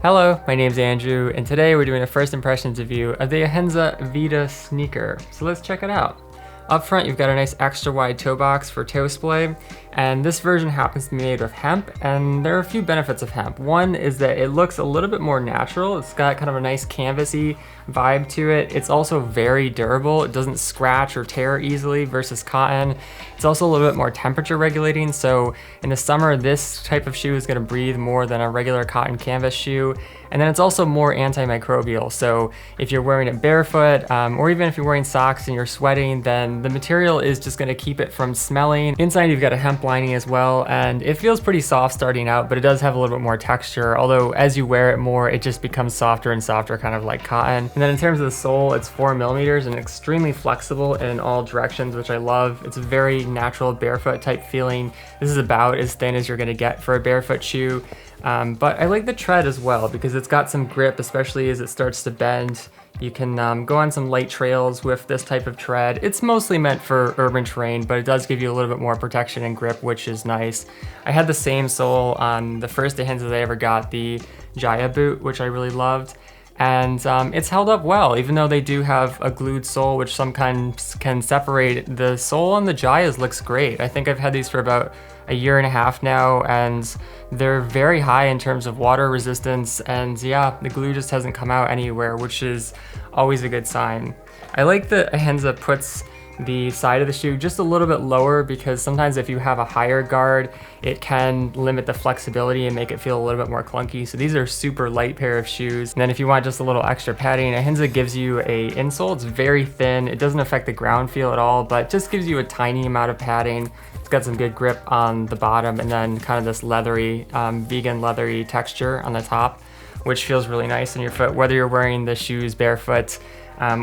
Hello, my name's Andrew, and today we're doing a first impressions review of the ahinsa VIDA sneaker. So let's check it out. Up front, you've got a nice extra wide toe box for toe splay, and this version happens to be made with hemp, and there are a few benefits of hemp. One is that it looks a little bit more natural. It's got kind of a nice canvasy vibe to it. It's also very durable. It doesn't scratch or tear easily versus cotton. It's also a little bit more temperature regulating, so in the summer, this type of shoe is gonna breathe more than a regular cotton canvas shoe. And then it's also more antimicrobial. So if you're wearing it barefoot, or even if you're wearing socks and you're sweating, then the material is just gonna keep it from smelling. Inside you've got a hemp lining as well, and it feels pretty soft starting out, but it does have a little bit more texture. Although as you wear it more, it just becomes softer and softer, kind of like cotton. And then in terms of the sole, it's 4mm and extremely flexible in all directions, which I love. It's a very natural barefoot type feeling. This is about as thin as you're gonna get for a barefoot shoe. But I like the tread as well because it's got some grip, especially as it starts to bend. You can go on some light trails with this type of tread. It's mostly meant for urban terrain, but it does give you a little bit more protection and grip, which is nice. I had the same sole on the first ahinsa that I ever got, the Jaya boot, which I really loved. And it's held up well, even though they do have a glued sole, which sometimes can separate. The sole on the Jayas looks great. I think I've had these for about a year and a half now, and they're very high in terms of water resistance, and yeah, the glue just hasn't come out anywhere, which is always a good sign. I like that ahinsa puts the side of the shoe just a little bit lower because sometimes if you have a higher guard, it can limit the flexibility and make it feel a little bit more clunky. So these are a super light pair of shoes. And then if you want just a little extra padding, ahinsa gives you a insole. It's very thin. It doesn't affect the ground feel at all, but just gives you a tiny amount of padding. It's got some good grip on the bottom and then kind of this leathery, vegan leathery texture on the top, which feels really nice on your foot, whether you're wearing the shoes barefoot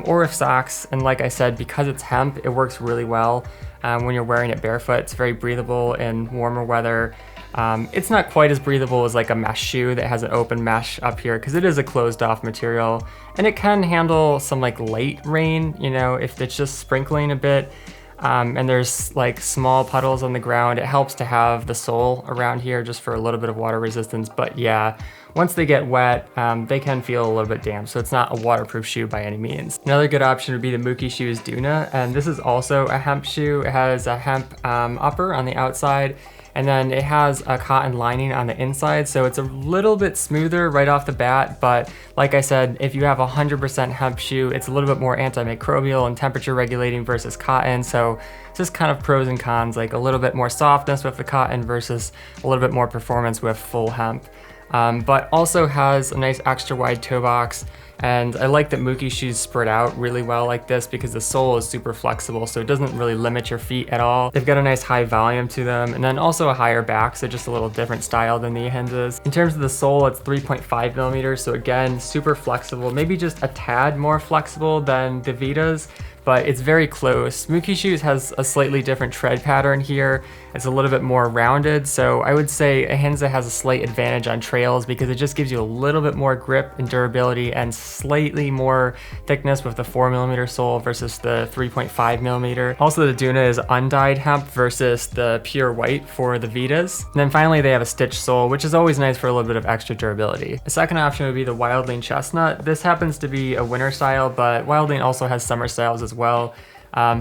or with socks. And like I said, because it's hemp, it works really well when you're wearing it barefoot. It's very breathable in warmer weather. It's not quite as breathable as like a mesh shoe that has an open mesh up here because it is a closed off material, and it can handle some like light rain, you know, if it's just sprinkling a bit. And there's like small puddles on the ground. It helps to have the sole around here just for a little bit of water resistance. But yeah, once they get wet, they can feel a little bit damp. So it's not a waterproof shoe by any means. Another good option would be the Mookie Shoes Duna. And this is also a hemp shoe. It has a hemp upper on the outside, and then it has a cotton lining on the inside, so it's a little bit smoother right off the bat. But like I said, if you have 100% hemp shoe, it's a little bit more antimicrobial and temperature regulating versus cotton. So it's just kind of pros and cons, like a little bit more softness with the cotton versus a little bit more performance with full hemp. But also has a nice extra wide toe box. And I like that Mookie shoes spread out really well like this because the sole is super flexible, so it doesn't really limit your feet at all. They've got a nice high volume to them, and then also a higher back, so just a little different style than the ahinsas. In terms of the sole, it's 3.5mm, so again, super flexible, maybe just a tad more flexible than the Vidas, but it's very close. Mookie Shoes has a slightly different tread pattern here. It's a little bit more rounded, so I would say ahinsa has a slight advantage on trails because it just gives you a little bit more grip and durability and slightly more thickness with the 4mm sole versus the 3.5mm. Also, the Duna is undyed hemp versus the pure white for the Vidas. And then finally, they have a stitched sole, which is always nice for a little bit of extra durability. The second option would be the Wildling Chestnut. This happens to be a winter style, but Wildling also has summer styles as well.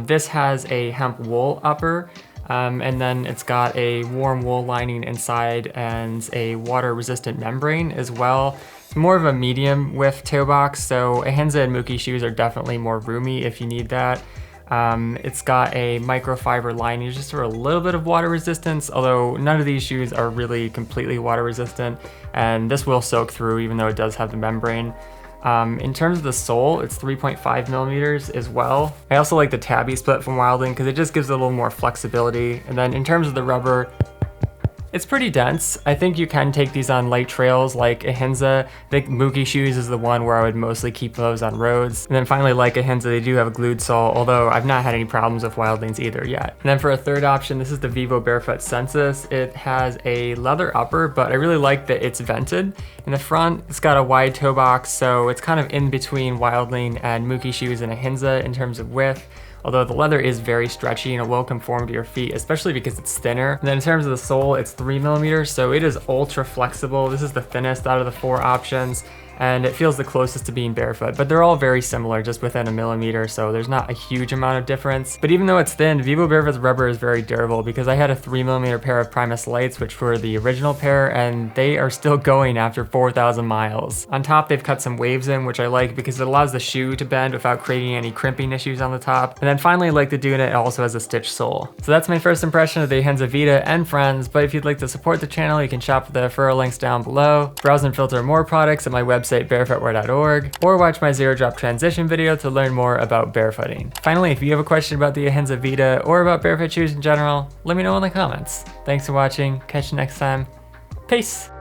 This has a hemp wool upper, and then it's got a warm wool lining inside and a water resistant membrane as well. It's more of a medium width toe box, so ahinsa and Mookie shoes are definitely more roomy if you need that. It's got a microfiber lining just for a little bit of water resistance, although none of these shoes are really completely water resistant, and this will soak through even though it does have the membrane. In terms of the sole, it's 3.5mm as well. I also like the tabby split from Wildling because it just gives it a little more flexibility. And then in terms of the rubber, it's pretty dense. I think you can take these on light trails like ahinsa. I think Mookie Shoes is the one where I would mostly keep those on roads. And then finally, like ahinsa, they do have a glued sole, although I've not had any problems with Wildlings either yet. And then for a third option, this is the Vivo Barefoot Sensus. It has a leather upper, but I really like that it's vented in the front. It's got a wide toe box, so it's kind of in between Wildling and Mookie Shoes and ahinsa in terms of width. although the leather is very stretchy and it will conform to your feet, especially because it's thinner. And then in terms of the sole, it's 3mm, so it is ultra flexible. This is the thinnest out of the 4 options, and it feels the closest to being barefoot, but they're all very similar, just within a millimeter, so there's not a huge amount of difference. But even though it's thin, Vivo Barefoot's rubber is very durable, because I had a 3mm pair of Primus Lights, which were the original pair, and they are still going after 4,000 miles. On top, they've cut some waves in, which I like because it allows the shoe to bend without creating any crimping issues on the top. And then finally, I like the Duna, it also has a stitched sole. So that's my first impression of the ahinsa VIDA and friends, but if you'd like to support the channel, you can shop for the referral links down below, browse and filter more products at my website, barefootwear.org, or watch my zero drop transition video to learn more about barefooting. Finally, if you have a question about the ahinsa VIDA or about barefoot shoes in general, let me know in the comments. Thanks for watching, catch you next time, peace!